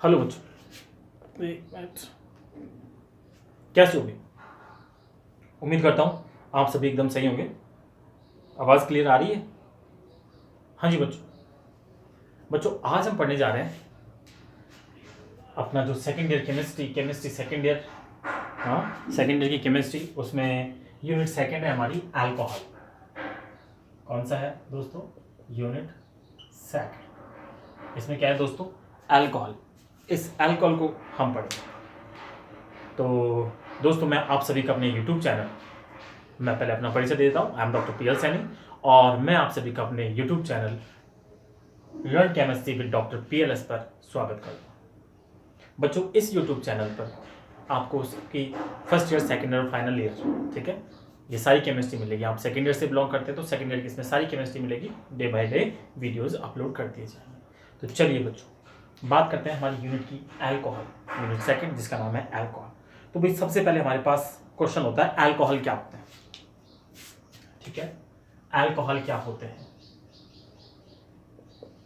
Hello बच्चों, एक minute. कैसे होंगे? उम्मीद करता हूँ आप सभी एकदम सही होंगे। आवाज़ क्लियर आ रही है? हाँ जी बच्चों आज हम पढ़ने जा रहे हैं अपना जो second year chemistry second year, हाँ सेकेंड ईयर की केमिस्ट्री, उसमें यूनिट सेकेंड है हमारी अल्कोहल। कौन सा है दोस्तों? Unit second. इसमें क्या है दोस्तों? अल्कोहल। इस अल्कोहल को हम पढ़ेंगे। तो दोस्तों मैं आप सभी का अपने यूट्यूब चैनल, मैं पहले अपना परिचय दे देता हूँ। I am doctor PL Saini और मैं आप सभी का अपने YouTube channel learn chemistry with doctor PLS पर स्वागत करता हूँ। बच्चों इस यूट्यूब चैनल पर आपको उसकी first year, second year, final year, ठीक है, ये सारी केमिस्ट्री मिलेगी। आप सेकेंड ईयर से बिलोंग करते हैं तो सेकेंड ईयर की इसमें सारी केमिस्ट्री मिलेगी। Day by day videos upload कर दिए जाएंगे। तो चलिए बच्चों बात करते हैं हमारी यूनिट की अल्कोहल, यूनिट सेकेंड जिसका नाम है अल्कोहल। तो भाई सबसे पहले हमारे पास क्वेश्चन होता है अल्कोहल क्या होते हैं, ठीक है? अल्कोहल क्या होते हैं?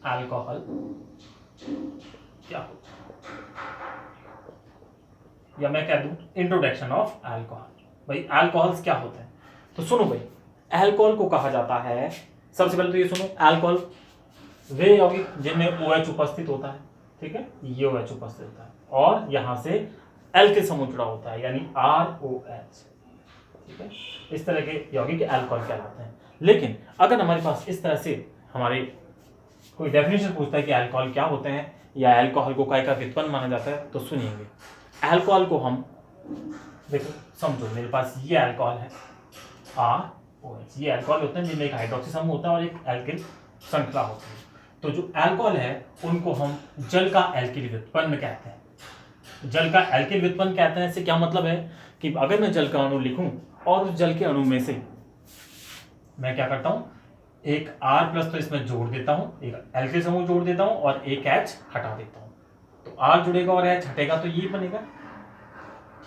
अल्कोहल क्या होता है, या मैं कह दूं इंट्रोडक्शन ऑफ अल्कोहल। भाई अल्कोहल्स क्या होते हैं? तो सुनो भाई, अल्कोहल को कहा जाता है, सबसे पहले तो ये सुनो, अल्कोहल वे यौगिक जिनमें OH उपस्थित होता है, ठीक है, ये OH उपस्थित होता है और यहां से एल के समूह जुड़ा होता है यानी ROH, ठीक है। इस तरह के यौगिक अल्कोहल कहलाते हैं। लेकिन अगर हमारे पास इस तरह से हमारे कोई डेफिनेशन पूछता है कि अल्कोहल क्या होते हैं या अल्कोहल को काय का व्युत्पन्न माना जाता है, तो सुनिएंगे अल्कोहल को हम देखो, समझो मेरे पास ये अल्कोहल है ROH, ये अल्कोहल होते हैं जिनमें एक हाइड्रोक्सी समूह होता है और एक एल्किल श्रृंखला होती है। तो जो अल्कोहल है उनको हम जल का एल्किल व्युत्पन्न कहते हैं। जल का एल्किल व्युत्पन्न कहते हैं। इससे क्या मतलब है कि अगर मैं जल का अणु लिखूं और उस जल के अणु में से मैं क्या करता हूं, एक R+ तो इसमें जोड़ देता हूं, एक एल्किल समूह जोड़ देता हूं और एक H हटा देता हूं, तो R जुड़ेगा और H हटेगा तो ये बनेगा,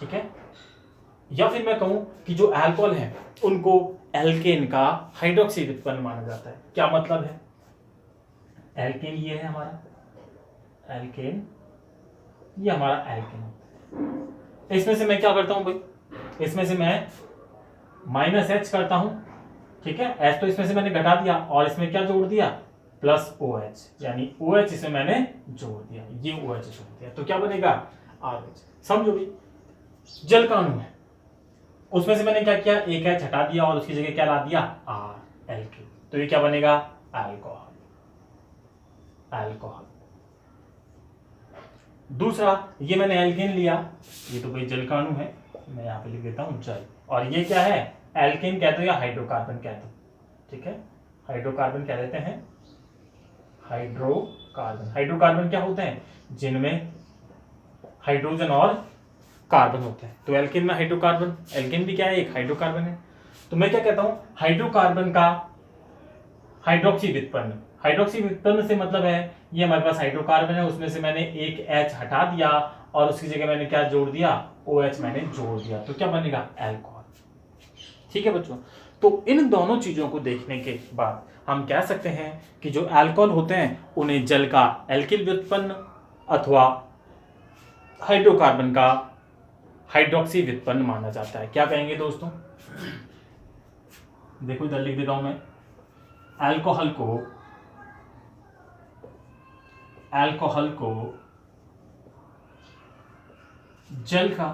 ठीक है। या फिर मैं कहूं कि जो अल्कोहल है उनको एल्केन का हाइड्रोक्सी व्युत्पन्न माना जाता है। क्या मतलब है? एल्केन ये है हमारा एल्केन, ये हमारा एल्केन। इसमें से मैं क्या करता हूं भाई, इसमें से मैं -H करता हूं, ठीक है। H तो इसमें से मैंने घटा दिया और इसमें क्या जोड़ दिया, +OH, यानी OH इसमें मैंने जोड़ दिया, ये OH जोड़ दिया, तो क्या बनेगा RH। समझो भाई, जल का अणु है उसमें से मैंने क्या किया, एक H हटा दिया और उसकी जगह क्या ला दिया, R, एल्किन, तो ये क्या बनेगा अल्कोहल। अल्कोहल। दूसरा, ये मैंने एल्केन लिया, ये तो भाई जल का अणु है, मैं यहाँ पे लिख देता हूँ जल, और ये क्या है, एल्केन कहते हो या हाइड्रोकार्बन कहते हो, ठीक है, हाइड्रोकार्बन कह देते हैं। हाइड्रोकार्बन, हाइड्रोकार्बन क्या होते हैं, जिनमें हाइड्रोजन और कार्बन होते हैं। तो एल्केन में हाइड्रोकार्बन, एल्केन भी क्या है, एक हाइड्रोकार्बन है। तो मैं क्या कहता हूं, हाइड्रोकार्बन का हाइड्रोक्सी व्युत्पन्न। हाइड्रोक्सी व्युत्पन्न से मतलब है ये हमारे पास हाइड्रोकार्बन है, उसमें से मैंने एक H हटा दिया और उसकी जगह मैंने क्या जोड़ दिया, OH मैंने जोड़ दिया, तो क्या बनेगा अल्कोहल, ठीक है बच्चों। तो इन दोनों चीजों को देखने के बाद हम कह सकते हैं कि जो अल्कोहल होते हैं उन्हें जल का एल्किल व्युत्पन्न अथवा हाइड्रोकार्बन का हाइड्रोक्सी व्युत्पन्न माना जाता है। क्या कहेंगे दोस्तों? देखो इधर लिख देता हूं मैं, अल्कोहल को जल का,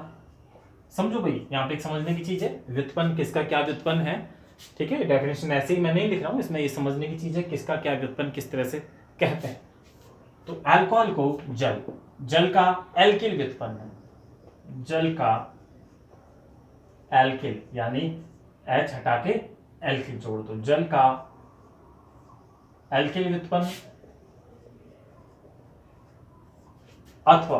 समझो भाई यहां पे एक समझने की चीज है, व्युत्पन्न किसका क्या व्युत्पन्न है, ठीक है। डेफिनेशन ऐसे ही मैं नहीं लिख रहा हूं, इसमें ये समझने की चीज है किसका क्या व्युत्पन्न किस तरह से कहते हैं। तो अल्कोहल को जल का एल्किल व्युत्पन्न, जल का एल्किल यानी H हटा के एल्किल जोड़ दो, जल का एल्किल व्युत्पन्न अथवा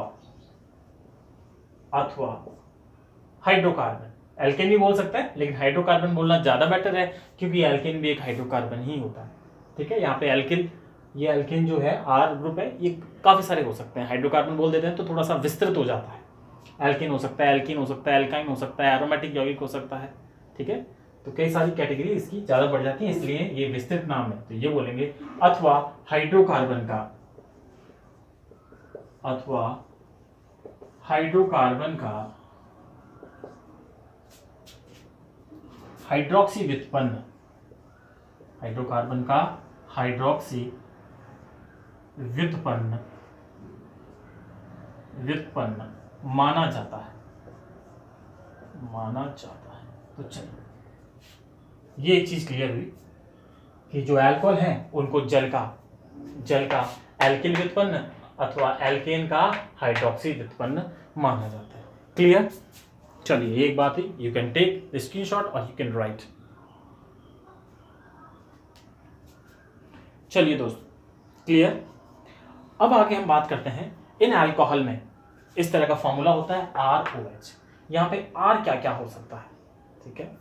हाइड्रोकार्बन। एल्केन भी बोल सकता है लेकिन हाइड्रोकार्बन बोलना ज्यादा बेटर है क्योंकि एल्केन भी एक हाइड्रोकार्बन ही होता है, ठीक है। यहाँ पे एल्किल, ये एल्केन जो है R ग्रुप है, ये काफी सारे हो सकते हैं। हाइड्रोकार्बन बोल देते हैं तो थोड़ा सा विस्तृत हो जाता है, एल्केन हो सकता है, एल्कीन हो सकता है, एल्काइन हो सकता है, एरोमेटिक यौगिक हो सकता है, ठीक है। तो कई सारी कैटेगरी इसकी ज्यादा बढ़ जाती है, इसलिए ये विस्तृत नाम है, तो ये बोलेंगे अथवा हाइड्रोकार्बन का अथवा हाइड्रोकार्बन का हाइड्रोक्सी व्युत्पन्न, हाइड्रोकार्बन का हाइड्रोक्सी व्युत्पन्न माना जाता है, तो चलिए ये एक चीज क्लियर हुई कि जो अल्कोहल है उनको जल का एल्किल व्युत्पन्न अथवा एल्केन का हाइड्रोक्सी व्युत्पन्न माना जाता है। क्लियर? चलिए एक बात है, you can take the screenshot और यू कैन राइट। चलिए दोस्त, क्लियर? अब आगे हम बात करते हैं इन अल्कोहल में इस तरह का फॉर्मूला होता है ROH। यहाँ पे R क्या क्या हो सकता है, ठीक है?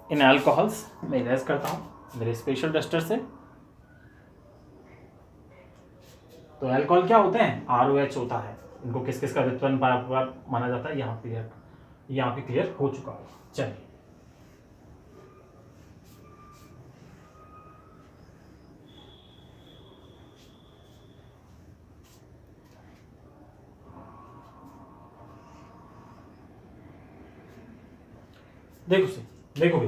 इन अल्कोहल्स मैं इरेज करता हूं मेरे स्पेशल डस्टर से। तो अल्कोहल क्या होते हैं? ROH होता है। इनको किस किस का व्युत्पन्न माना जाता है यहाँ पे क्लियर हो चुका है। चलिए देखो भाई,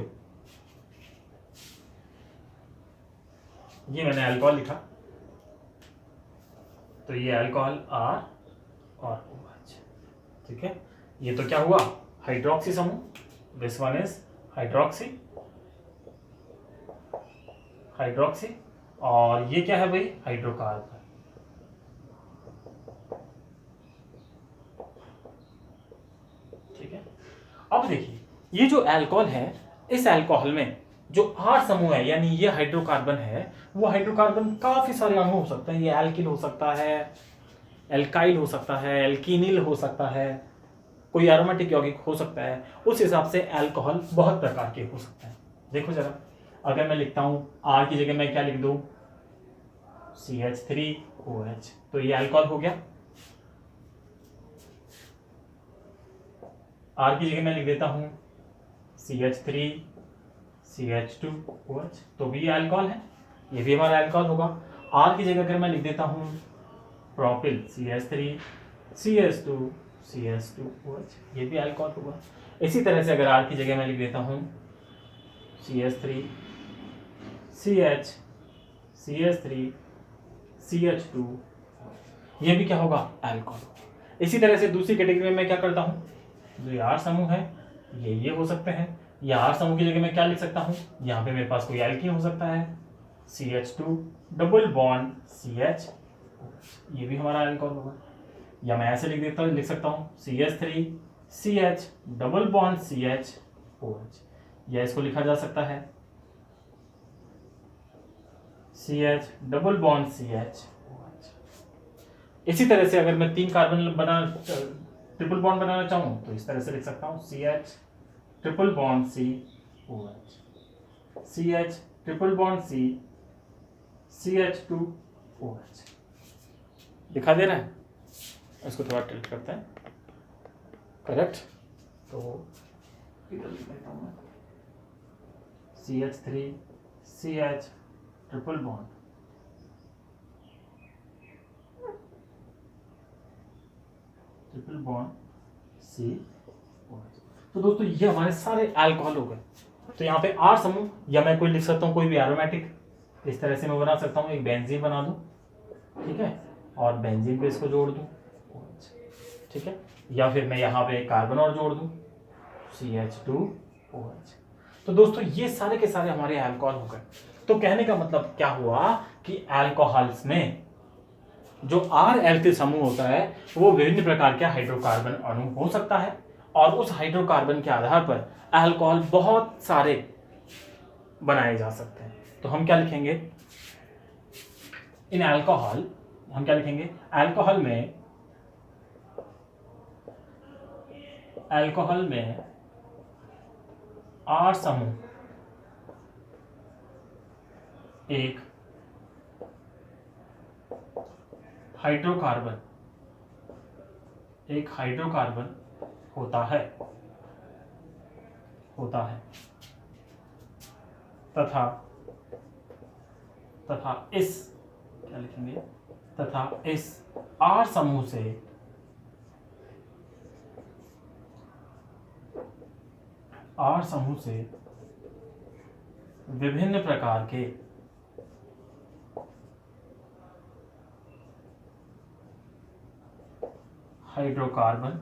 ये मैंने अल्कोहल लिखा, तो ये अल्कोहल R और OH, ठीक है? ये तो क्या हुआ? हाइड्रोक्सी समूह, दिस वन इज हाइड्रोक्सी, और ये क्या है भाई? हाइड्रोकार्बन। ठीक है? अब देखिए, ये जो अल्कोहल है, इस अल्कोहल में जो R समूह है, यानी ये हाइड्रोकार्बन है, वो हाइड्रोकार्बन काफी सारे अणु हो सकते हैं। ये एल्किल हो सकता है, एल्काइल हो सकता है, एल्किनिल हो सकता है, कोई एरोमेटिक यौगिक हो सकता है। उस हिसाब से अल्कोहल बहुत प्रकार के हो सकते हैं। देखो जरा, अगर मैं लिखता हूं R की जगह मैं क्या लिख दूं? CH3OH, तो ये अल्कोहल हो गया। R की जगह मैं लिख देता हूं CH3CH2OH, तो भी ये अल्कोहल है, ये भी हमारा अल्कोहल होगा। R की जगह अगर मैं लिख देता हूं प्रोपिल CH3CH2CH2OH, ये भी अल्कोहल होगा। इसी तरह से अगर R की जगह मैं लिख देता हूं CH3CH3CH2, ये भी क्या होगा? अल्कोहल। इसी तरह से दूसरी कैटेगरी में मैं क्या करता हूं? जो R समूह है ये हो सकते हैं, या R समूह की जगह मैं क्या लिख सकता हूं? यहाँ पे मेरे पास कोई एल्कीन हो सकता है, CH2 डबल बॉन्ड CH, ये भी हमारा अल्कोहल होगा। या मैं ऐसे लिख सकता हूं CH3CH डबल बॉन्ड CHOH, या इसको लिखा जा सकता है CH डबल बॉन्ड CHOH। इसी तरह से अगर मैं 3 कार्बन ट्रिपल बॉन्ड बनाना चाहूं तो इस तरह से लिख सकता हूं CH triple bond COH, CH triple bond CH2OH। दिखा दे रहा है? इसको थोड़ा टिल्ट करते हैं, करेक्ट? तो इधर लिख लेता हूं मैं CH3CH ट्रिपल बॉन्ड COH। तो दोस्तों ये हमारे सारे अल्कोहल हो गए। तो यहाँ पे R समूह, या मैं कोई लिख सकता हूँ कोई भी एरोमेटिक, इस तरह से मैं बना सकता हूँ, एक बेंजीन बना दूं, ठीक है, और बेंजीन पे इसको जोड़ दूं, ठीक है, या फिर मैं यहाँ पे कार्बन और जोड़ दूं, CH2OH। तो दोस्तों ये सारे के सारे हमारे अल्कोहल हो गए। तो कहने का मतलब क्या हुआ कि अल्कोहल्स में जो R एल्किल समूह होता है वो विभिन्न प्रकार के हाइड्रोकार्बन अणु हो सकता है, और उस हाइड्रोकार्बन के आधार पर अल्कोहल बहुत सारे बनाए जा सकते हैं। तो हम क्या लिखेंगे? इन अल्कोहल हम क्या लिखेंगे? अल्कोहल में R समूह एक हाइड्रोकार्बन होता है तथा इस क्या लिखेंगे? तथा इस R समूह से विभिन्न प्रकार के हाइड्रोकार्बन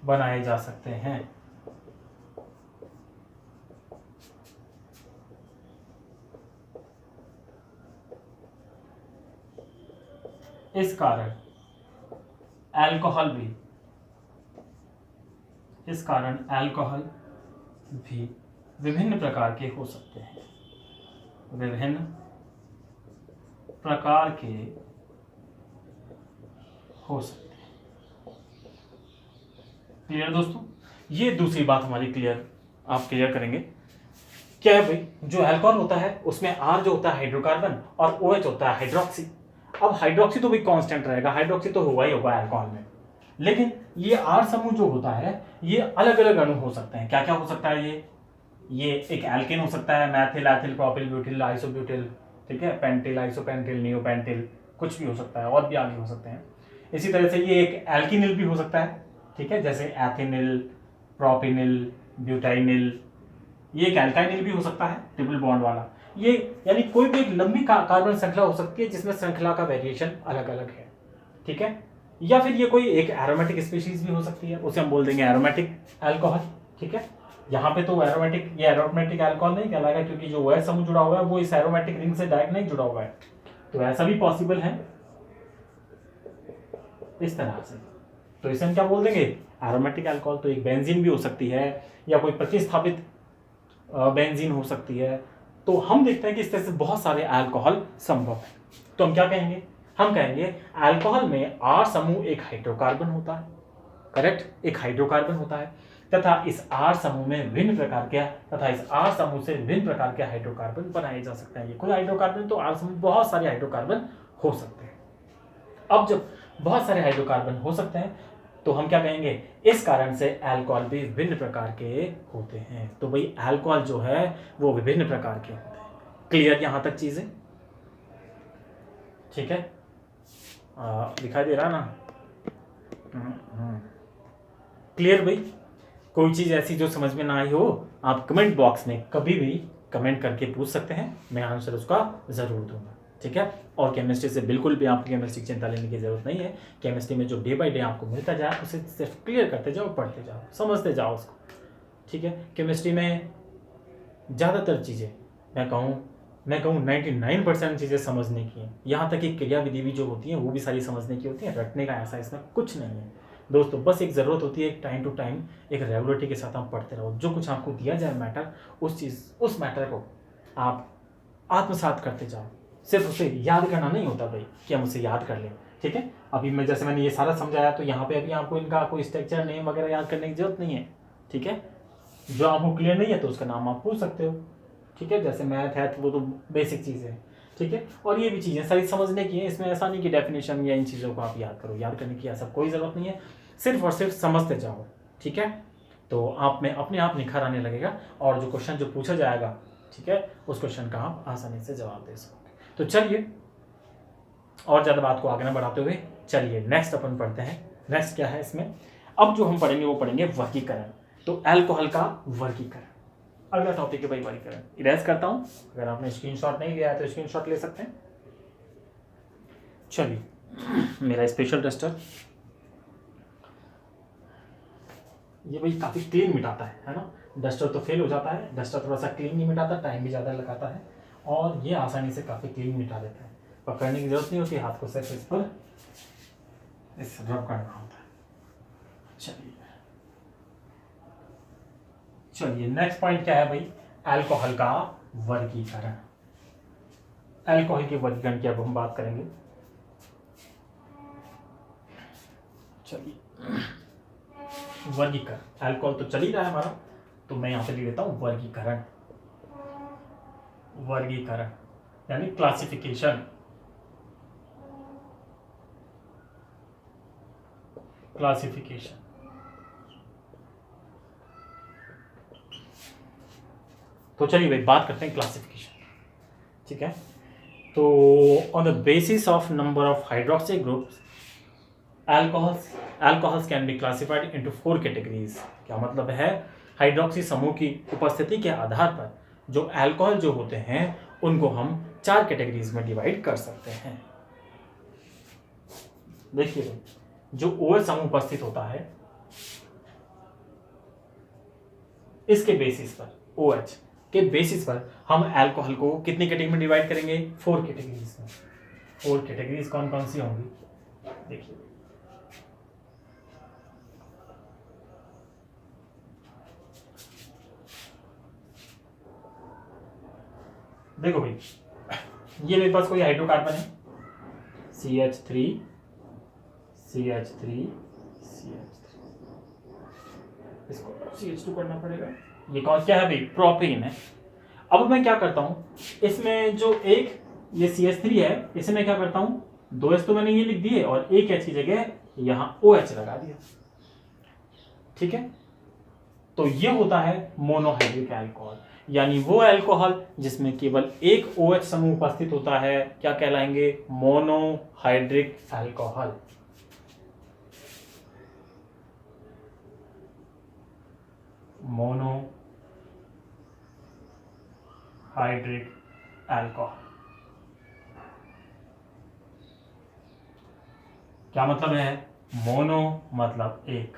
बनाए जा सकते हैं। इस कारण अल्कोहल भी विभिन्न प्रकार के हो सकते हैं। विभिन्न प्रकार के हो सकते हैं। क्लियर दोस्तों? ये दूसरी बात हमारी क्लियर, आप क्लियर करेंगे। क्या है भाई, जो अल्कोहल होता है उसमें R जो होता है हाइड्रोकार्बन और OH होता है हाइड्रोक्सी। अब हाइड्रोक्सी तो भी कांस्टेंट रहेगा, हाइड्रोक्सी तो होगा ही होगा अल्कोहल में, लेकिन ये R समूह जो होता है ये अलग अलग अणु हो सकते हैं। क्या क्या हो सकता है? ये एक एल्केन हो सकता है, Maithil, ethyl, propyl, butyl, isobutyl, ठीक है, पेंटिल, आइसोपेंटिल, नियोपेंटिल, कुछ भी हो सकता है, और भी आगे हो सकते हैं। इसी तरह से ये एक एल्किनिल भी हो सकता है, ठीक है, जैसे एथिनिल, प्रोपिनिल, ब्यूटाइनिल। ये एक एल्काइनिल भी हो सकता है, ट्रिपल बॉन्ड वाला। ये यानी कोई भी एक लंबी कार्बन श्रृंखला हो सकती है जिसमें श्रृंखला का वेरिएशन अलग अलग है, ठीक है। या फिर ये कोई एक एरोमेटिक स्पीशीज भी हो सकती है, उसे हम बोल देंगे एरोमेटिक अल्कोहल, ठीक है। यहाँ पे तो एरोमेटिक अल्कोहल नहीं कहलाएगा, क्योंकि जो OH समूह जुड़ा हुआ है वो इस एरोमेटिक रिंग से डायरेक्ट नहीं जुड़ा हुआ है। तो ऐसा भी पॉसिबल है इस तरह से, तो इसे हम क्या बोल देंगे? Aromatic alcohol. तो एक बेंजीन भी हो सकती है, या कोई प्रतिस्थापित बेंजीन हो सकती है। तो हम देखते हैं कि इस तरह से बहुत सारे अल्कोहल संभव है। तो हम क्या कहेंगे? हम कहेंगे अल्कोहल में R समूह एक हाइड्रोकार्बन होता है, करेक्ट, एक हाइड्रोकार्बन होता है, तथा इस R समूह में विभिन्न प्रकार के हाइड्रोकार्बन बनाए जा सकते हैं। ये कोई हाइड्रोकार्बन, तो R समूह बहुत सारे हाइड्रोकार्बन हो सकते हैं। अब जब बहुत सारे हाइड्रोकार्बन हो सकते हैं तो हम क्या कहेंगे? इस कारण से अल्कोहल भी विभिन्न प्रकार के होते हैं। तो भाई अल्कोहल जो है वो विभिन्न प्रकार के होते हैं। क्लियर यहां तक चीजें? ठीक है, दिखाई दे रहा ना? क्लियर भाई? कोई चीज ऐसी जो समझ में ना आई हो, आप कमेंट बॉक्स में कभी भी कमेंट करके पूछ सकते हैं, मैं आंसर उसका जरूर दूंगा, ठीक है। और केमिस्ट्री से बिल्कुल भी आपको केमिस्ट्री की चिंता लेने की जरूरत नहीं है। केमिस्ट्री में जो डे बाय डे आपको मिलता जाए उसे सिर्फ क्लियर करते जाओ, पढ़ते जाओ, समझते जाओ उसको, ठीक है। केमिस्ट्री में ज़्यादातर चीज़ें मैं कहूँ 99% चीज़ें समझने की हैं। यहाँ तक कि क्रिया विधि भी जो होती है वो भी सारी समझने की होती है। रटने का ऐसा इसमें कुछ नहीं है दोस्तों। बस एक ज़रूरत होती है, एक टाइम टू टाइम एक रेगुलरिटी के साथ आप पढ़ते रहो। जो कुछ आपको दिया जाए मैटर, उस मैटर को आप आत्मसात करते जाओ। सिर्फ उसे याद करना नहीं होता भाई कि हम उसे याद कर लें, ठीक है। अभी मैंने ये सारा समझाया, तो यहाँ पे अभी आपको इनका कोई स्ट्रक्चर नेम वगैरह याद करने की जरूरत नहीं है, ठीक है। जो आपको क्लियर नहीं है तो उसका नाम आप पूछ सकते हो, ठीक है। जैसे मैथ है तो वो तो बेसिक चीज़ है, ठीक है। और ये भी चीज़ें सारी समझने की है, इसमें ऐसा नहीं कि डेफिनेशन या इन चीज़ों को आप याद करो। याद करने की ऐसा कोई ज़रूरत नहीं है, सिर्फ और सिर्फ समझते जाओ, ठीक है। तो आप में अपने आप निखार आने लगेगा, और जो क्वेश्चन जो पूछा जाएगा, ठीक है, उस क्वेश्चन का आप आसानी से जवाब दे सकोगे। तो चलिए, और ज़्यादा बात को आगे न बढ़ाते हुए चलिए नेक्स्ट अपन पढ़ते हैं। नेक्स्ट क्या है इसमें? अब जो हम पढ़ेंगे वो पढ़ेंगे वर्गीकरण। तो अल्कोहल का वर्गीकरण अगला टॉपिक है भाई, वर्गीकरण। इरेज करता हूं, अगर आपने स्क्रीनशॉट नहीं लिया है तो स्क्रीनशॉट ले सकते हैं। चलिए, मेरा स्पेशल डस्टर, ये भाई काफ़ी क्लीन मिटाता है ना। डस्टर तो फेल हो जाता है, डस्टर थोड़ा सा क्लीन नहीं मिटाता, टाइम भी ज़्यादा लगाता है, और ये आसानी से काफ़ी क्लीन मिटा देता है। पकड़ने की जरूरत नहीं होती, हाथ को सिर्फ इस पर इस रब करना होता है। चलिए नेक्स्ट पॉइंट क्या है भाई? अल्कोहल का वर्गीकरण। अल्कोहल के वर्गीकरण की अब हम बात करेंगे। चलिए, वर्गीकरण, अल्कोहल तो चल ही रहा है हमारा, तो मैं यहां पे लिख देता हूं वर्गीकरण। वर्गीकरण यानी क्लासिफिकेशन। क्लासिफिकेशन तो चलिए भाई बात करते हैं क्लासिफिकेशन, ठीक है। तो on the basis of number of hydroxy groups alcohols can be classified into 4 categories. क्या मतलब है? हाइड्रोक्सी समूह की उपस्थिति के आधार पर जो अल्कोहल जो होते हैं उनको हम 4 कैटेगरीज में डिवाइड कर सकते हैं। देखिए, जो OH समूह उपस्थित होता है इसके बेसिस पर, OH के बेसिस पर हम अल्कोहल को कितनी कैटेगरी में डिवाइड करेंगे? 4 कैटेगरीज में। 4 कैटेगरीज कौन कौन सी होंगी? देखिए, देखो भाई, ये मेरे पास कोई हाइड्रोकार्बन है CH3 CH3 CH3, इसको CH2 करना पड़ेगा। ये कौन क्या है भाई? प्रोपेन है। अब मैं क्या करता हूं, इसमें जो एक ये CH3 है इसे मैं क्या करता हूं, 2H तो मैंने ये लिख दिए और एक H की जगह यहां OH लगा दिया। ठीक है, तो ये होता है मोनोहाइड्रिक अल्कोहल, यानी वो अल्कोहल जिसमें केवल एक OH समूह उपस्थित होता है क्या कहलाएंगे? Monohydric alcohol. मोनोहाइड्रिक अल्कोहल क्या मतलब है? मोनो मतलब एक,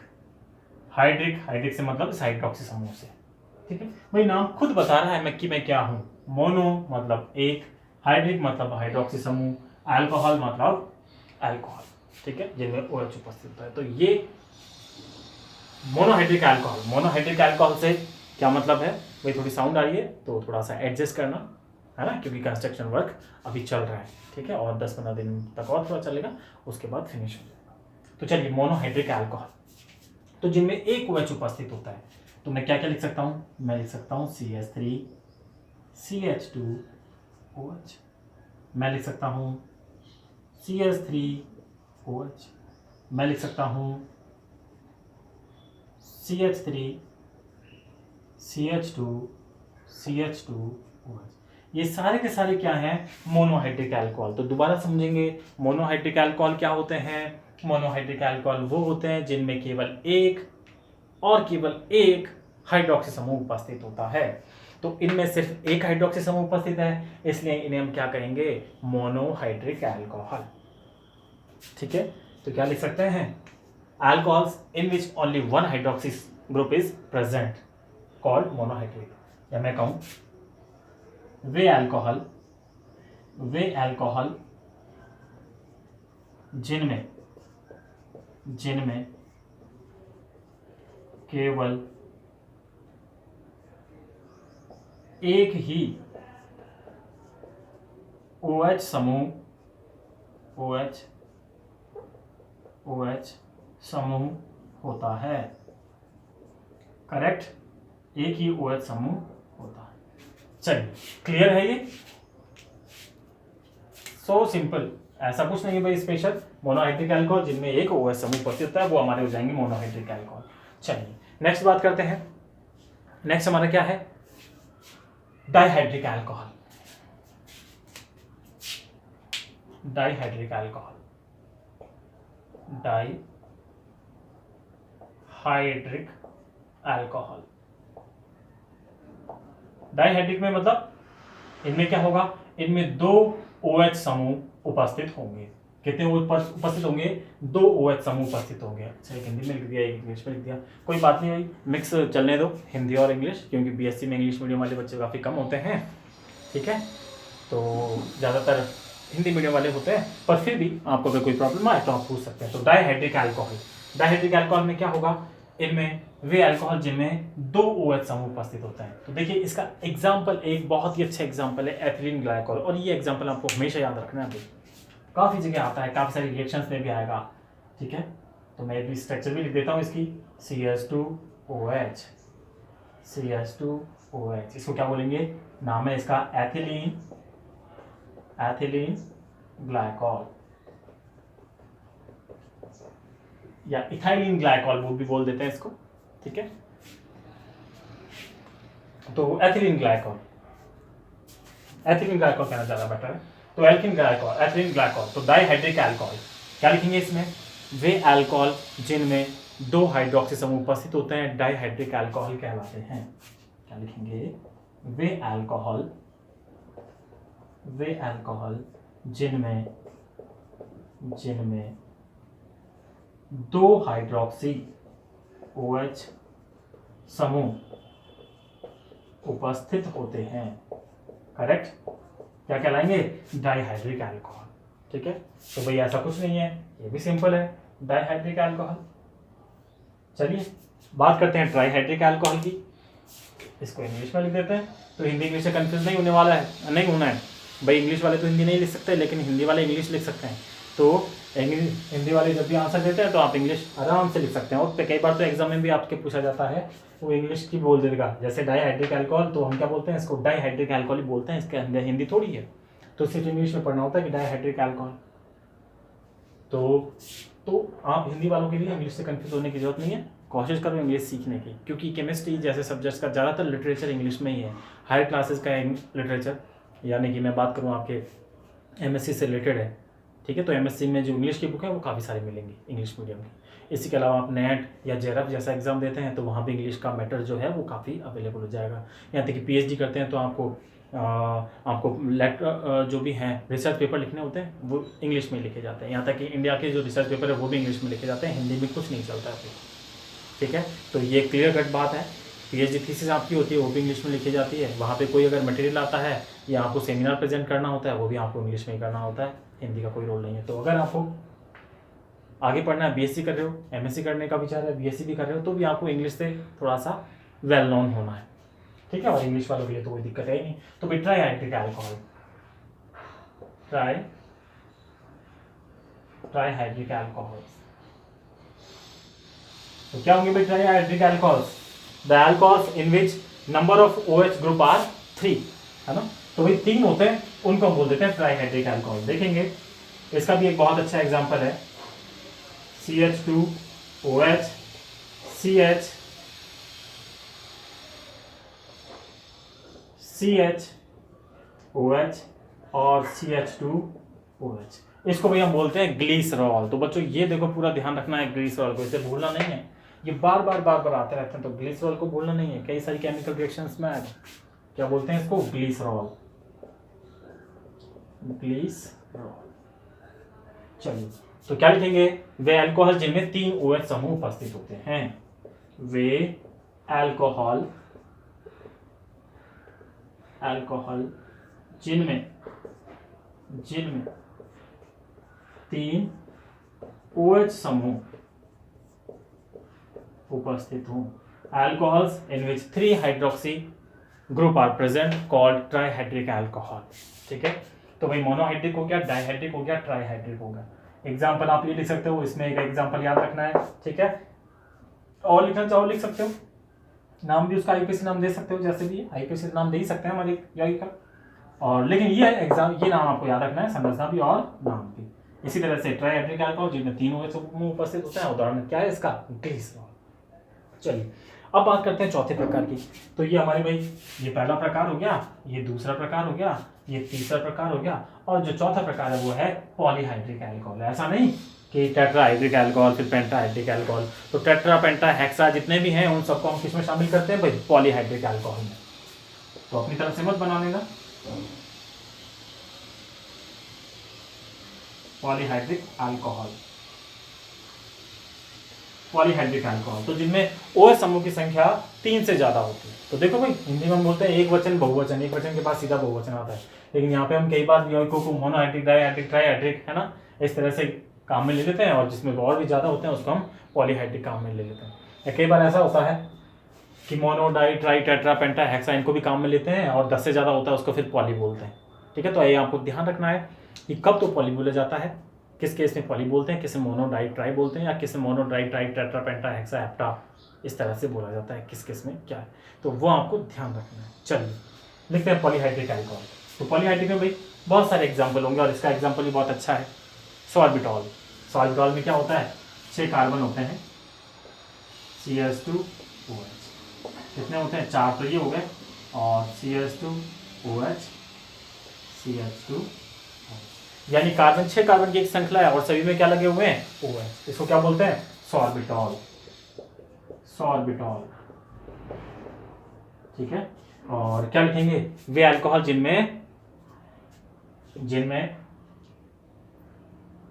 हाइड्रिक, हाइड्रिक से मतलब इस हाइड्रोक्सी समूह से। ठीक है भाई, नाम खुद बता रहा है मैं क्या हूं। मोनो मतलब एक, हाइड्रिक मतलब हाइड्रोक्सी समूह, अल्कोहल मतलब अल्कोहल। ठीक है, जिनमें OH उपस्थित है। तो ये मोनोहाइड्रिक अल्कोहल, मोनोहाइड्रिक अल्कोहल से क्या मतलब है भाई? थोड़ी साउंड आ रही है तो थोड़ा सा एडजस्ट करना है ना, क्योंकि कंस्ट्रक्शन वर्क अभी चल रहा है। ठीक है, और 10-15 दिन तक और थोड़ा चलेगा, उसके बाद फिनिश हो जाएगा। तो चलिए, मोनोहाइड्रिक अल्कोहल तो जिनमें एक OH उपस्थित होता है, तो मैं क्या क्या लिख सकता हूं? मैं लिख सकता हूं CH3 CH2 OH, मैं लिख सकता हूं CH3 OH, मैं लिख सकता हूं CH3 CH2 CH2 OH। ये सारे के सारे क्या हैं? Monohydric alcohol. तो दोबारा समझेंगे, मोनोहाइड्रिक अल्कोहल क्या होते हैं? मोनोहाइड्रिक अल्कोहल वो होते हैं जिनमें केवल एक हाइड्रोक्सी समूह उपस्थित होता है। तो इनमें सिर्फ एक हाइड्रोक्सी समूह उपस्थित है, इसलिए इन्हें हम क्या कहेंगे? Monohydric alcohol. ठीक है, तो क्या लिख सकते हैं? Alcohols in which only one hydroxy group is present called monohydric. या मैं कहूं वे अल्कोहल जिनमें केवल एक ही OH समूह होता है। करेक्ट, एक ही OH समूह होता है। चलिए, क्लियर है ये? सो सिंपल, ऐसा कुछ नहीं है भाई स्पेशल। मोनोहाइड्रिक अल्कोहल जिनमें एक OH समूह उपस्थित होता है वो हमारे हो जाएंगे मोनोहाइड्रिक अल्कोहल। चलिए, नेक्स्ट बात करते हैं। नेक्स्ट हमारा क्या है? Dihydric alcohol. Dihydric alcohol, dihydric alcohol. Dihydric में मतलब इनमें क्या होगा? इनमें 2 OH समूह उपस्थित होंगे। कितने उपस्थित होंगे? 2 OH समूह उपस्थित होंगे। अच्छा, एक हिंदी में लिख दिया, एक इंग्लिश में लिख दिया, कोई बात नहीं भाई, मिक्स चलने दो हिंदी और इंग्लिश, क्योंकि BSc में इंग्लिश मीडियम वाले बच्चे काफ़ी कम होते हैं। ठीक है, तो ज़्यादातर हिंदी मीडियम वाले होते हैं, पर फिर भी आपको अगर कोई प्रॉब्लम आए तो आप पूछ सकते हैं। तो डाइहाइड्रिक अल्कोहल में क्या होगा? इनमें वे अल्कोहल जिनमें 2 OH समूह उपस्थित होते हैं। तो देखिए, इसका एग्जाम्पल एक बहुत ही अच्छा एग्जाम्पल है एथिलीन ग्लाइकोल, और ये एग्जाम्पल आपको हमेशा याद रखना है। काफ़ी जगह आता है, काफ़ी सारी रिएक्शंस में भी आएगा। ठीक है, तो मैं भी स्ट्रक्चर भी लिख देता हूँ इसकी, CH2OH। इसको क्या बोलेंगे? नाम है इसका एथिलीन ग्लाइकोल या इथाइलिन ग्लाइकोल भी बोल देते हैं इसको। ठीक है, तो एथिलीन ग्लाइकोल कहना ज़्यादा बेटर है। तो एल्किन ग्लाइकॉल, एथिलीन ग्लाइकॉल, तो डाइहाइड्रिक अल्कोहल। क्या लिखेंगे इसमें? वे अल्कोहल जिनमें 2 हाइड्रोक्सी समूह उपस्थित होते हैं डाइहाइड्रिक अल्कोहल कहलाते हैं। क्या लिखेंगे? वे अल्कोहल जिनमें 2 हाइड्रोक्सी OH समूह उपस्थित होते हैं, करेक्ट, क्या कहलाएंगे? Dihydric alcohol. ठीक है, तो भाई ऐसा कुछ नहीं है, ये भी सिंपल है, डाइहाइड्रिक अल्कोहल। चलिए बात करते हैं ट्राइहाइड्रिक अल्कोहल की। इसको इंग्लिश में लिख देते हैं, तो हिंदी इंग्लिश से कंफ्यूज नहीं होने वाला है, नहीं होना है भाई। इंग्लिश वाले तो हिंदी नहीं लिख सकते, लेकिन हिंदी वाले इंग्लिश लिख सकते हैं। तो हिंदी वाले जब भी आंसर देते हैं तो आप इंग्लिश आराम से लिख सकते हैं। और कई बार तो एग्जाम में भी आपके पूछा जाता है, वो इंग्लिश की बोल देगा, जैसे डाइहाइड्रिक अल्कोहल, तो हम क्या बोलते हैं? इसको डाइहाइड्रिक अल्कोहल ही बोलते हैं, इसके अंदर हिंदी थोड़ी है। तो सिर्फ इंग्लिश में पढ़ना होता है कि डाइहाइड्रिक अल्कोहल। तो आप हिंदी वालों के लिए इंग्लिश से कंफ्यूज होने की जरूरत नहीं है, कोशिश करो इंग्लिश सीखने की, क्योंकि केमिस्ट्री जैसे सब्जेक्ट्स का ज़्यादातर लिटरेचर इंग्लिश में ही है। हायर क्लासेस का लिटरेचर, यानी कि मैं बात करूँ आपके MSc से रिलेटेड है, ठीक है, तो MSc में जो इंग्लिश की बुक है वो काफ़ी सारी मिलेंगी इंग्लिश मीडियम की। इसके अलावा आप नेट या JRF जैसा एग्जाम देते हैं तो वहाँ पे इंग्लिश का मैटर जो है वो काफ़ी अवेलेबल हो जाएगा। यहाँ तक कि PhD करते हैं तो आपको जो भी हैं रिसर्च पेपर लिखने होते हैं वो इंग्लिश में लिखे जाते हैं। यहाँ तक कि इंडिया के जो रिसर्च पेपर है वो भी इंग्लिश में लिखे जाते हैं, हिंदी में कुछ नहीं चलता है। ठीक है, तो ये क्लियर कट बात है। PhD थीसिस आपकी होती है वो भी इंग्लिश में लिखी जाती है। वहाँ पे कोई अगर मटेरियल आता है या आपको सेमिनार प्रेजेंट करना होता है वो भी आपको इंग्लिश में ही करना होता है, हिंदी का कोई रोल नहीं है। तो अगर आपको आगे पढ़ना है, BSc कर रहे हो, MSc करने का विचार है, BSc भी कर रहे हो, तो भी आपको इंग्लिश से थोड़ा सा वेल नोन होना है। ठीक है, और इंग्लिश वालों के लिए तो कोई दिक्कत है ही नहीं। तो भाई ट्राइहाइड्रिक अल्कोहल, ट्राइहाइड्रिक अल्कोहल, तो क्या होंगे भाई trihydric alcohols? The alcohols in which number of OH group are 3, है ना। तो भाई 3 होते हैं, उनको हम बोल देते हैं ट्राइहाइड्रिक अल्कोहल। देखेंगे इसका भी एक बहुत अच्छा एग्जांपल है, CH2OH, CHOH और CH2OH, इसको भाई हम बोलते हैं ग्लिसरॉल। तो बच्चों ये देखो, पूरा ध्यान रखना है ग्लिसरॉल को, इसे भूलना नहीं है, ये बार बार आते रहते हैं, तो ग्लिसरॉल को भूलना नहीं है। कई सारी केमिकल रिएक्शंस में क्या बोलते हैं इसको? ग्लिसरॉल। चलिए, तो क्या लिखेंगे? वे अल्कोहल जिनमें 3 OH समूह उपस्थित होते हैं। वे अल्कोहल जिनमें 3 OH समूह उपस्थित हों। Alcohols in which 3 hydroxy group are present called trihydric alcohol. ठीक है, तो भाई मोनोहाइड्रिक हो गया, डाइहाइड्रिक हो गया, ट्राइहाइड्रिक हो गया। एग्जाम्पल आप ये लिख सकते हो, इसमें एक एग्जाम्पल याद रखना है। ठीक है, और लिखना चाहो लिख सकते हो, नाम भी उसका IUPAC नाम दे सकते हो, जैसे भी IUPAC नाम दे ही सकते हैं हमारे यही का। और लेकिन ये नाम आपको याद रखना है, संरचना भी और नाम भी। इसी तरह से ट्राइहाइड्रिक अल्कोहल जिनमें 3 OH समूह उपस्थित होता है, उदाहरण क्या है इसका? ग्लिसरॉल। चलिए अब बात करते हैं चौथे प्रकार की। तो ये हमारे भाई ये पहला प्रकार हो गया, ये दूसरा प्रकार हो गया, ये तीसरा प्रकार हो गया, और जो चौथा प्रकार है वो है पॉलीहाइड्रिक अल्कोहल। ऐसा नहीं कि टेट्राहाइड्रिक अल्कोहल फिर पेंटाहाइड्रिक अल्कोहल। तो टेट्रा, पेंटा, हेक्सा जितने भी हैं उन सबको हम किसमें शामिल करते हैं भाई? पॉलीहाइड्रिक अल्कोहल में। तो अपनी तरफ से मत बना लेना। पॉलीहाइड्रिक अल्कोहल, तो जिनमें OH समूह की संख्या 3 से ज्यादा होती है। तो देखो भाई हिंदी में हम बोलते हैं एक वचन बहुवचन, एक वचन के बाद सीधा बहुवचन आता है, लेकिन यहाँ पे हम कई बार को मोनोहाइड्रिक, डाइहाइड्रिक, ट्राइहाइड्रिक, है ना, इस तरह से काम में ले लेते हैं, और जिसमें और भी ज्यादा होते हैं उसको हम पॉलीहाइड्रिक काम में ले लेते हैं। या कई बार ऐसा होता है कि मोनो, डाई, ट्राई, टेट्रा, पेंटा, हेक्सा इनको भी काम में लेते हैं, और 10 से ज्यादा होता है उसको फिर पॉली बोलते हैं। ठीक है, तो ये आपको ध्यान रखना है कि कब तो पॉली बोला जाता है, किस केस में पॉली बोलते हैं, किसे मोनो, डाई, ट्राई बोलते हैं, या किसे मोनो, डाई, ट्राई, टेट्रा, पेंटा, हेक्सा, हेप्टा, इस तरह से बोला जाता है, किस केस में क्या है, तो वो आपको ध्यान रखना है। चलिए लिखते हैं पॉलीहाइड्रिक अल्कोहल। तो पॉलीहाइड्रिक में भाई बहुत सारे एग्जाम्पल होंगे, और इसका एग्जाम्पल भी बहुत अच्छा है, सॉर्बिटॉल। सॉर्बिटॉल में क्या होता है? 6 कार्बन होते हैं, CH2OH, कितने होते हैं? 4 तो ये हो गए, और CH2OH, CH2OH, यानी कार्बन 6 कार्बन की एक श्रृंखला है और सभी में क्या लगे हुए हैं OH। इसको क्या बोलते हैं सॉर्बिटॉल, सॉर्बिटॉल। ठीक है, और क्या लिखेंगे वे अल्कोहल जिनमें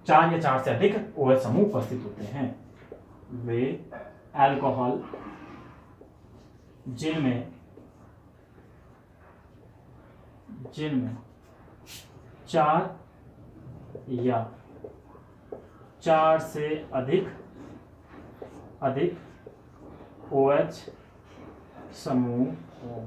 4 या 4 से अधिक OH समूह उपस्थित होते हैं। वे अल्कोहल जिनमें 4 या 4 से अधिक OH समूह हो।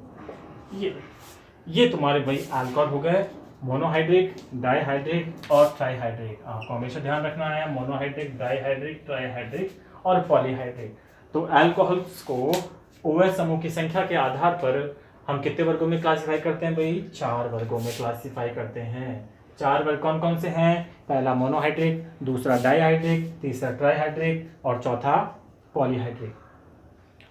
ये तुम्हारे भाई अल्कोहल हो गए, मोनोहाइड्रिक, डाइहाइड्रिक और ट्राइहाइड्रिक। आपको हमेशा ध्यान रखना है मोनोहाइड्रिक, डाइहाइड्रिक, ट्राइहाइड्रिक और पॉलीहाइड्रिक। तो अल्कोहल्स को OH समूह की संख्या के आधार पर हम कितने वर्गों में क्लासिफाई करते हैं भाई 4 वर्गों में क्लासिफाई करते हैं। 4 वर्ग कौन कौन से हैं? पहला मोनोहाइड्रिक, दूसरा डाइहाइड्रिक, तीसरा ट्राइहाइड्रिक और चौथा पॉलीहाइड्रिक।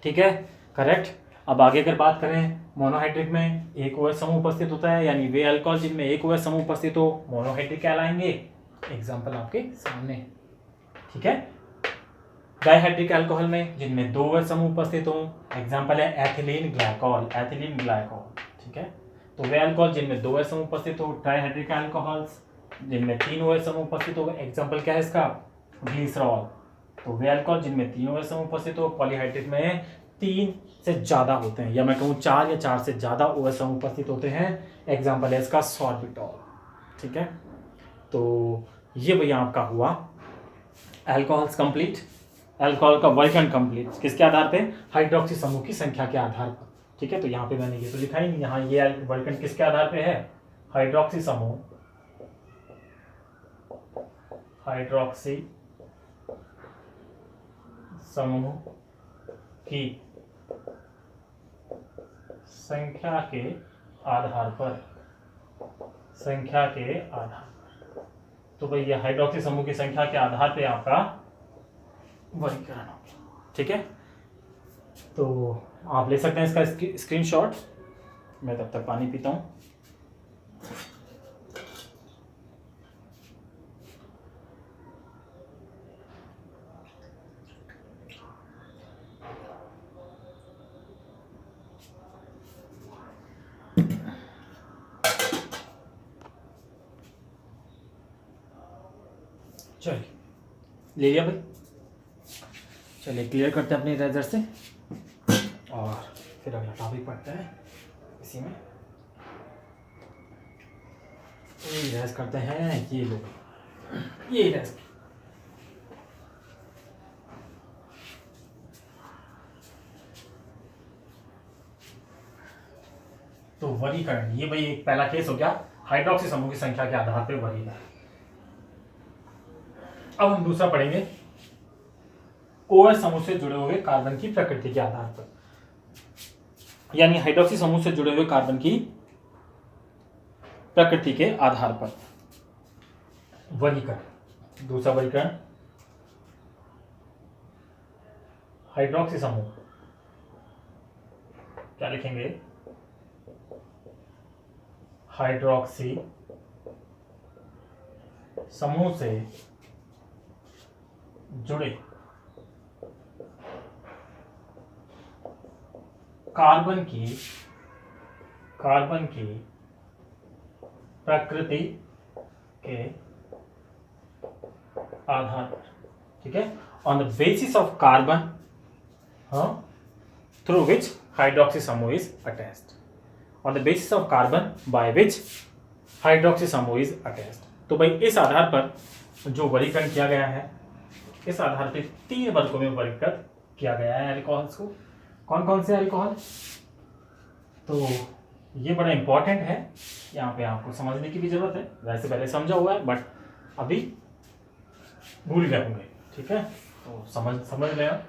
ठीक है, करेक्ट। अब आगे अगर बात करें मोनोहाइड्रिक में एक OH समूह उपस्थित होता है, यानी वे अल्कोहल जिनमें एक OH समूह उपस्थित हो मोनोहाइड्रिक कहलाएंगे। एग्जाम्पल आपके सामने। ठीक है, डाइहाइड्रिक अल्कोहल में जिनमें 2 OH समूह उपस्थित हो, एग्जाम्पल है एथिलीन ग्लाइकोल, एथिलीन ग्लाइकोल। ठीक है, तो वे अल्कोहल जिनमें 2 OH समूह उपस्थित हो। ट्राइहाइड्रिक अल्कोहल्स जिनमें 3 OH समूह उपस्थित हो, एग्जाम्पल क्या है इसका ग्लिसरॉल। तो वे अल्कोहल जिनमें 3 OH समूह उपस्थित हो। पॉलीहाइड्रिक में 3 से ज्यादा होते हैं, या मैं कहूँ 4 या 4 से ज्यादा OH समूह उपस्थित होते हैं, एग्जाम्पल है इसका सॉर्बिटॉल। ठीक है, तो ये भैया आपका हुआ अल्कोहल्स कंप्लीट। अल्कोहल का वर्गीकरण कंप्लीट किसके आधार पे? हाइड्रोक्सी समूह की संख्या के आधार पर। ठीक है, तो यहाँ पे मैंने ये तो लिखा ही नहीं, यहाँ ये वर्गीकरण किसके आधार पे है? हाइड्रोक्सी समूह, हाइड्रोक्सी समूह की संख्या के आधार पर, संख्या के आधार पर। तो भाई ये हाइड्रोक्सी समूह की संख्या के आधार पे आपका वर्गीकरण होगा। ठीक है, तो आप ले सकते हैं इसका स्क्रीनशॉट। मैं तब तक पानी पीता हूं। चलिए ले लिया भाई, चलिए क्लियर करते हैं अपने इरेजर से और फिर अगला टॉपिक पढ़ते हैं इसी में। इरेज करते हैं, ये लो ये इरेज। तो वर्गीकरण ये भाई एक पहला केस हो गया हाइड्रोक्सी समूह की संख्या के आधार पर वर्गीकरण। अब हम दूसरा पढ़ेंगे OH समूह से जुड़े हुए कार्बन की प्रकृति के आधार पर, यानी हाइड्रोक्सी समूह से जुड़े हुए कार्बन की प्रकृति के आधार पर वर्गीकरण। दूसरा वर्गीकरण हाइड्रोक्सी समूह, क्या लिखेंगे? हाइड्रोक्सी समूह से जुड़े कार्बन की प्रकृति के आधार पर। ठीक है, on the basis of carbon through which hydroxy समूह is attached, on the basis of carbon by which hydroxy समूह इज अटैच्ड। तो भाई इस आधार पर जो वर्गीकरण किया गया है, इस आधार पर 3 वर्गों में वर्गीकृत किया गया है अल्कोहल्स को। कौन कौन से अल्कोहल? तो ये बड़ा इंपॉर्टेंट है, यहाँ पे आपको समझने की भी जरूरत है। वैसे पहले समझा हुआ है बट अभी भूल गए होंगे। ठीक है, तो समझ लेना।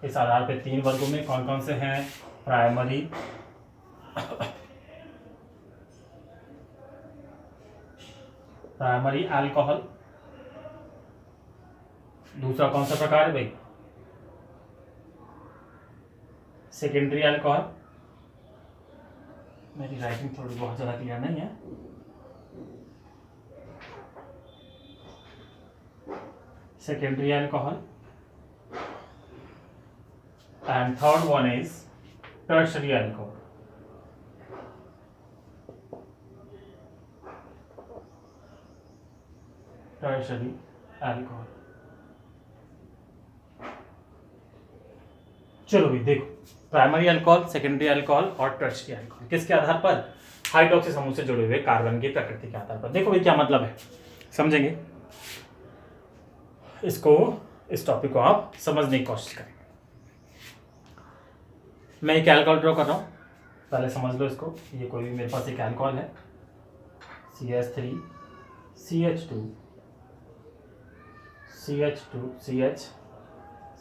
इस आधार पे 3 वर्गों में कौन कौन से हैं? Primary, primary alcohol. दूसरा कौन सा प्रकार है भाई? Secondary alcohol. मेरी राइटिंग थोड़ी बहुत ज़्यादा क्लियर नहीं है। secondary alcohol, and third one is tertiary alcohol. Tertiary alcohol. चलो भाई देखो, प्राइमरी अल्कोहल, सेकेंडरी अल्कोहल और टर्शियरी अल्कोहल किसके आधार पर? हाइड्रोक्सी समूह से जुड़े हुए कार्बन की प्रकृति के आधार पर। देखो भाई क्या मतलब है, समझेंगे इसको, इस टॉपिक को आप समझने की कोशिश करें। मैं एक अल्कोहल ड्रॉ कर रहा हूं, पहले समझ लो इसको। ये कोई भी मेरे पास एक अल्कोहल है, CH3 CH2 CH2 CH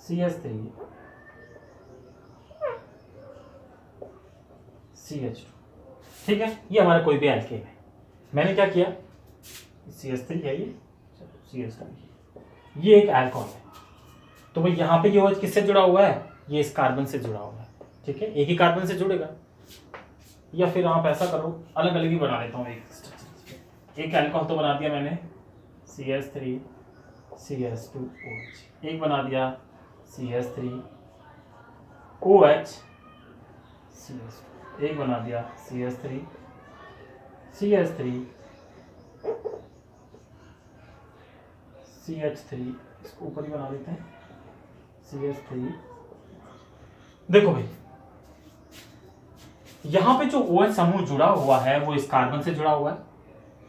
CH3 CH2, ठीक है। ये हमारा कोई भी एल्केन है। मैंने क्या किया, CH3 है ये, CH2, ये एक अल्कोहल है। तो भाई यहाँ पे ये OH किससे जुड़ा हुआ है? ये इस कार्बन से जुड़ा हुआ है, ठीक है। एक ही कार्बन से जुड़ेगा, या फिर आप ऐसा करो अलग अलग ही बना लेता हूँ। एक अल्कोहल तो बना दिया मैंने, CH3 CH2 OH, एक बना दिया CH3 OH CH2, एक बना दिया CH3 CH3, इसको ऊपर ही बना देते हैं CH3। देखो भाई यहां पे जो OH समूह जुड़ा हुआ है वो इस कार्बन से जुड़ा हुआ है,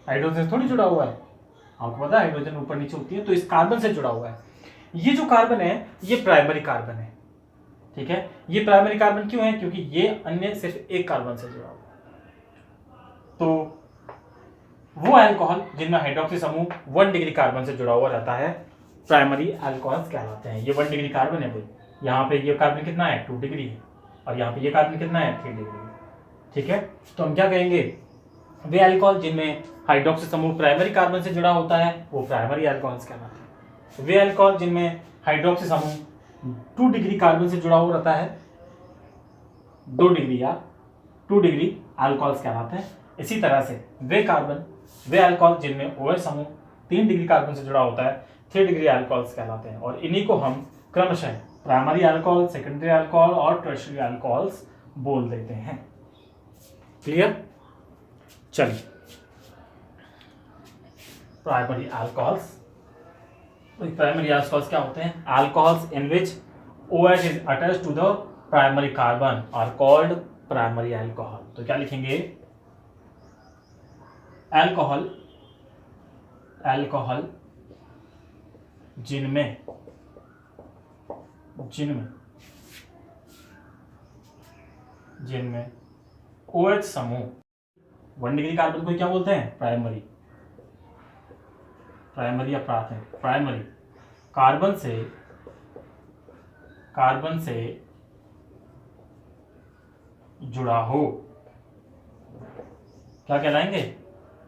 हाइड्रोजन से थोड़ी जुड़ा हुआ है। आपको पता है हाइड्रोजन ऊपर नीचे होती है, तो इस कार्बन से जुड़ा हुआ है। ये जो कार्बन है ये प्राइमरी कार्बन है, ठीक है। ये प्राइमरी कार्बन क्यों है? क्योंकि ये अन्य सिर्फ एक कार्बन से जुड़ा हुआ है। तो वो अल्कोहल जिनमें हाइड्रोक्सी समूह 1 डिग्री कार्बन से जुड़ा हुआ रहता है प्राइमरी अल्कोहल्स कहलाते हैं। ये 1 डिग्री कार्बन है भाई, यहाँ पे ये कार्बन कितना है 2 डिग्री है, और यहाँ पे ये कार्बन कितना है 3 डिग्री है, ठीक है। तो हम क्या कहेंगे, वे अल्कोहल जिनमें हाइड्रोक्सी समूह प्राइमरी कार्बन से जुड़ा होता है वो प्राइमरी अल्कोहल्स कहलाते हैं। वे अल्कोहल जिनमें हाइड्रोक्सी समूह 2 डिग्री कार्बन से जुड़ा हुआ रहता है, 2 डिग्री या 2 डिग्री अल्कोहल्स कहलाते हैं। इसी तरह से वे अल्कोहल जिनमें OH समूह 3 डिग्री कार्बन से जुड़ा होता है 3 डिग्री अल्कोहल्स कहलाते हैं। और इन्हीं को हम क्रमशः प्राइमरी अल्कोहल, सेकेंडरी अल्कोहल और टर्शियरी अल्कोहल्स बोल देते हैं। क्लियर? चलिए, प्राइमरी अल्कोहल्स। प्राइमरी अल्कोहल्स क्या होते हैं? Alcohols in which OH is attached to the primary carbon are called primary alcohol। तो क्या लिखेंगे? अल्कोहल जिनमें OH समूह 1 डिग्री कार्बन को क्या बोलते हैं? प्राइमरी या प्राथमिक। प्राइमरी कार्बन से जुड़ा हो, क्या कहलाएंगे?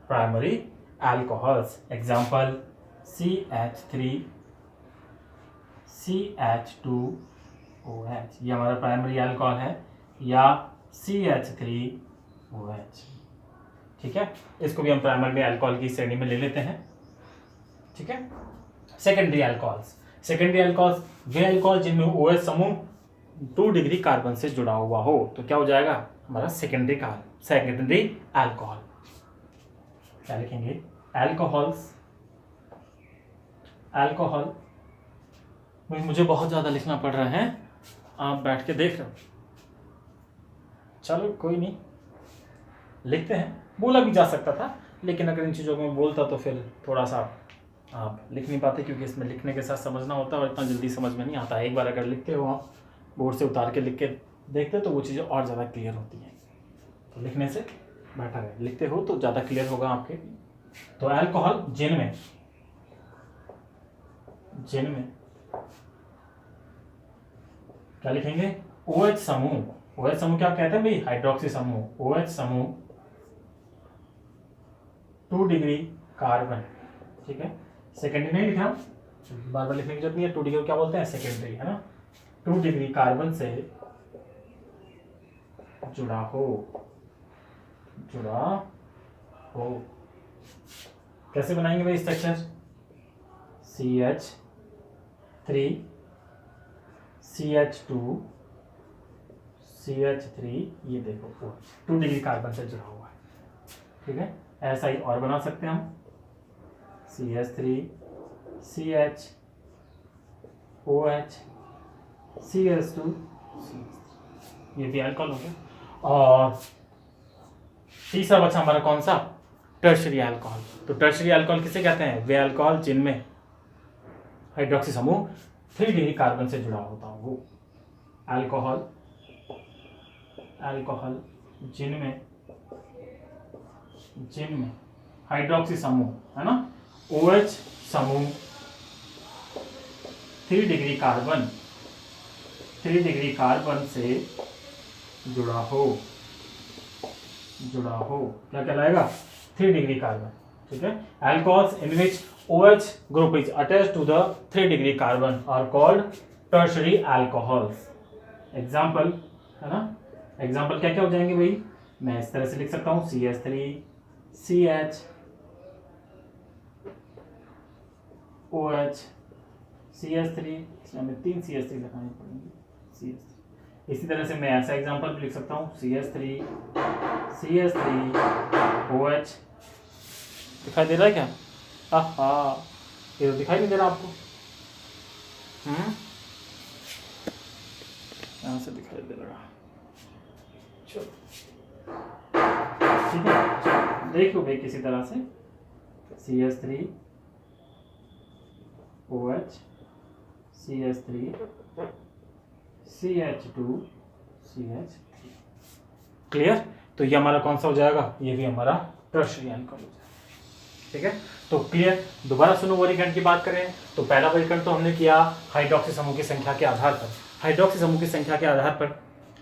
Primary alcohols. Example CH3 CH2OH, ये हमारा प्राइमरी अल्कोहल है, या CH3OH, ठीक है। इसको भी हम प्राइमरी अल्कोहल की श्रेणी में ले लेते हैं, ठीक है। सेकेंडरी अल्कोहल्स वे अल्कोहल जिनमें OH समूह 2 डिग्री कार्बन से जुड़ा हुआ हो, तो क्या हो जाएगा हमारा सेकेंडरी अल्कोहल। क्या लिखेंगे? अल्कोहल मुझे बहुत ज्यादा लिखना पड़ रहा है, आप बैठ के देख रहे हो, चलो कोई नहीं, लिखते हैं। बोला भी जा सकता था, लेकिन अगर इन चीज़ों में बोलता तो फिर थोड़ा सा आप लिख नहीं पाते, क्योंकि इसमें लिखने के साथ समझना होता है और इतना जल्दी समझ में नहीं आता है। एक बार अगर लिखते हो आप, बोर्ड से उतार के लिख के देखते तो वो चीज़ें और ज़्यादा क्लियर होती हैं। तो लिखने से बेटर है, लिखते हो तो ज़्यादा क्लियर होगा आपके। तो अल्कोहल जिनमें क्या लिखेंगे? OH समूह क्या कहते हैं भाई? हाइड्रोक्सी समूह। OH समूह 2 डिग्री कार्बन, ठीक है। सेकेंडरी नहीं लिखा, बार बार लिखने की जरूरत नहीं है। 2 डिग्री क्या बोलते हैं? सेकेंडरी, है ना। 2 डिग्री कार्बन से जुड़ा हो। कैसे बनाएंगे भाई स्ट्रक्चर? CH CH2 CH3, ये देखो OH 2 डिग्री कार्बन से जुड़ा हुआ है। ठीक है, ऐसा ही और बना सकते हैं हम CH3 CH OH CH2 ये भी अल्कोहल हो गया। और तीसरा बचा हमारा कौन सा, टर्शरी अल्कोहल। तो टर्शरी अल्कोहल किसे कहते हैं, वे अल्कोहल जिनमें हाइड्रोक्सी समूह 3 डिग्री कार्बन से जुड़ा होता हो, वो अल्कोहल जिनमें हाइड्रोक्सी समूह है ना, OH समूह 3 डिग्री कार्बन से जुड़ा हो, क्या कहलाएगा, 3 डिग्री कार्बन। ठीक है, alcohols in which OH group is attached to the 3 degree carbon are called tertiary alcohols. Example है ना, एग्जाम्पल क्या क्या हो जाएंगे भाई, मैं इस तरह से लिख सकता हूँ CH3 CH OH CH3, इसमें हमें 3 CH3 लगानी पड़ेंगी CH3। इसी तरह से मैं ऐसा एग्जाम्पल भी लिख सकता हूँ CH3 OH। दिखाई दे रहा है क्या, हाँ ये तो दिखाई नहीं दे रहा आपको, यहाँ से दिखाई दे रहा, चलो ठीक है, देख लो भाई किसी तरह से CH3 OH CH3 CH2 CH3। Clear, तो ये हमारा कौन सा हो जाएगा, ये भी हमारा टर्शियरी अल्कोहल हो जाएगा। ठीक है, तो क्लियर, दोबारा सुनो वर्गीकरण की बात करें तो पहला वर्गीकरण तो हमने किया हाइड्रोक्सी समूह की संख्या के आधार पर, हाइड्रोक्सी समूह की संख्या के आधार पर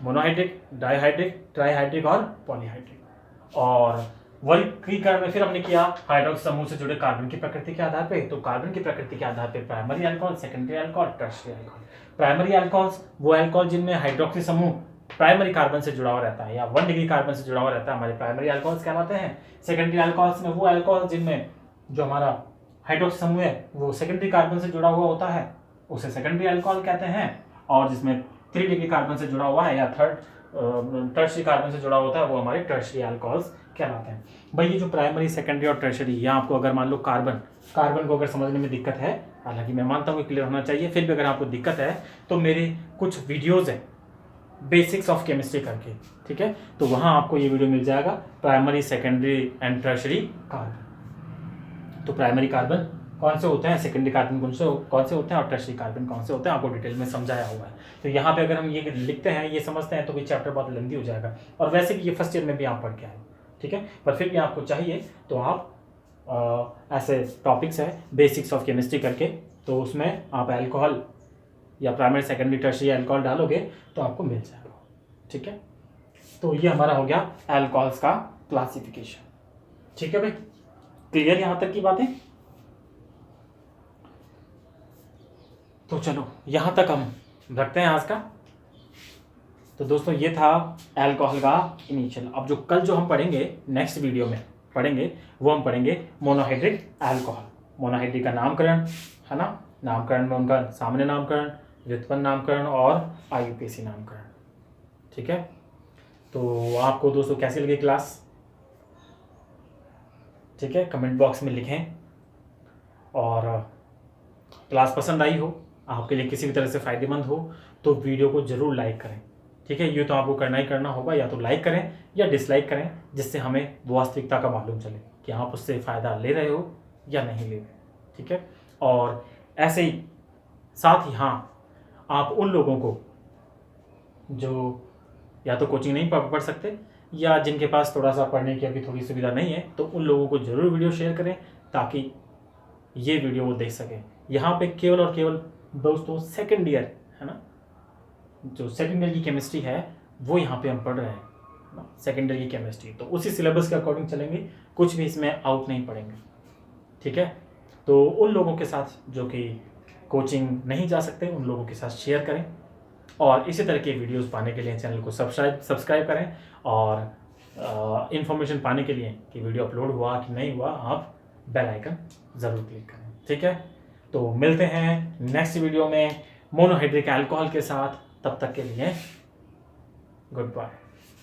मोनोहाइड्रिक, डाइहाइड्रिक, ट्राइहाइड्रिक और पॉलीहाइड्रिक। और वर्गीकरण में फिर हमने किया हाइड्रोक्सी समूह से जुड़े कार्बन की प्रकृति के आधार पर, तो कार्बन की प्रकृति के आधार पर primary alcohol, secondary alcohol, tertiary alcohol. Primary alcohols वो अल्कोहल जिनमें हाइड्रोक्सी समूह प्राइमरी कार्बन से जुड़ा हुआ रहता है या 1 डिग्री कार्बन से जुड़ा हुआ रहता है, हमारे प्राइमरी अल्कोहल्स कहलाते हैं। सेकेंडरी अल्कोहल्स में वो अल्कोहल जिनमें जो हमारा हाइड्रोक्सी समूह है वो सेकेंडरी कार्बन से जुड़ा हुआ होता है, उसे सेकेंडरी अल्कोहल कहते हैं। और जिसमें 3 डिग्री कार्बन से जुड़ा हुआ है या टर्शियरी कार्बन से जुड़ा होता है वो हमारे टर्शियरी अल्कोहल्स कहलाते हैं। भाई ये जो प्राइमरी, सेकेंडरी और टर्शियरी, यहाँ आपको अगर मान लो कार्बन को अगर समझने में दिक्कत है, हालांकि मैं मानता हूँ कि क्लियर होना चाहिए, फिर भी अगर आपको दिक्कत है तो मेरे कुछ वीडियोज़ हैं बेसिक्स ऑफ केमिस्ट्री करके, ठीक है, तो वहाँ आपको ये वीडियो मिल जाएगा, primary, secondary and tertiary carbon. तो प्राइमरी कार्बन कौन से होते हैं, सेकेंडरी कार्बन कौन से होते हैं और टर्शियरी कार्बन कौन से होते हैं, आपको डिटेल में समझाया हुआ है। तो यहाँ पे अगर हम ये लिखते हैं, ये समझते हैं तो भी चैप्टर बहुत लेंदी हो जाएगा, और वैसे भी ये फर्स्ट ईयर में भी आप पढ़ के आए, ठीक है, पर फिर भी आपको चाहिए तो आप ऐसे टॉपिक्स है बेसिक्स ऑफ केमिस्ट्री करके, तो उसमें आप अल्कोहल या प्राइमरी, सेकेंडरी, टर्शियरी अल्कोहल डालोगे तो आपको मिल जाएगा। ठीक है, तो ये हमारा हो गया अल्कोहल्स का क्लासिफिकेशन। ठीक है भाई, क्लियर यहाँ तक की बातें। तो चलो यहाँ तक हम रखते हैं आज का। तो दोस्तों ये था अल्कोहल का इनिशियल। अब जो कल जो हम पढ़ेंगे नेक्स्ट वीडियो में पढ़ेंगे वो हम पढ़ेंगे मोनोहाइड्रिक अल्कोहल। मोनोहाइड्रिक का नामकरण है ना, नामकरण में उनका सामान्य नामकरण, व्युत्पन्न नामकरण और IUPAC नामकरण। ठीक है, तो आपको दोस्तों कैसी लगी क्लास, ठीक है, कमेंट बॉक्स में लिखें, और क्लास पसंद आई हो, आपके लिए किसी भी तरह से फ़ायदेमंद हो तो वीडियो को ज़रूर लाइक करें। ठीक है, ये तो आपको करना ही करना होगा, या तो लाइक करें या डिसलाइक करें, जिससे हमें वास्तविकता का मालूम चले कि आप उससे फ़ायदा ले रहे हो या नहीं ले रहे। ठीक है, और ऐसे ही साथ ही हाँ, आप उन लोगों को जो या तो कोचिंग नहीं पढ़ सकते या जिनके पास थोड़ा सा पढ़ने की अभी थोड़ी सुविधा नहीं है, तो उन लोगों को ज़रूर वीडियो शेयर करें ताकि ये वीडियो वो देख सकें। यहाँ पे केवल और केवल दोस्तों सेकेंड ईयर है ना, जो सेकेंड ईयर की केमिस्ट्री है वो यहाँ पे हम पढ़ रहे हैं ना, सेकेंड ईयर की केमिस्ट्री, तो उसी सिलेबस के अकॉर्डिंग चलेंगे, कुछ भी इसमें आउट नहीं पढ़ेंगे। ठीक है, तो उन लोगों के साथ जो कि कोचिंग नहीं जा सकते उन लोगों के साथ शेयर करें, और इसी तरह के वीडियोस पाने के लिए चैनल को सब्सक्राइब करें, और इन्फॉर्मेशन पाने के लिए कि वीडियो अपलोड हुआ कि नहीं हुआ, आप बेल आइकन ज़रूर क्लिक करें। ठीक है, तो मिलते हैं नेक्स्ट वीडियो में मोनोहाइड्रिक अल्कोहल के साथ, तब तक के लिए गुड बाय।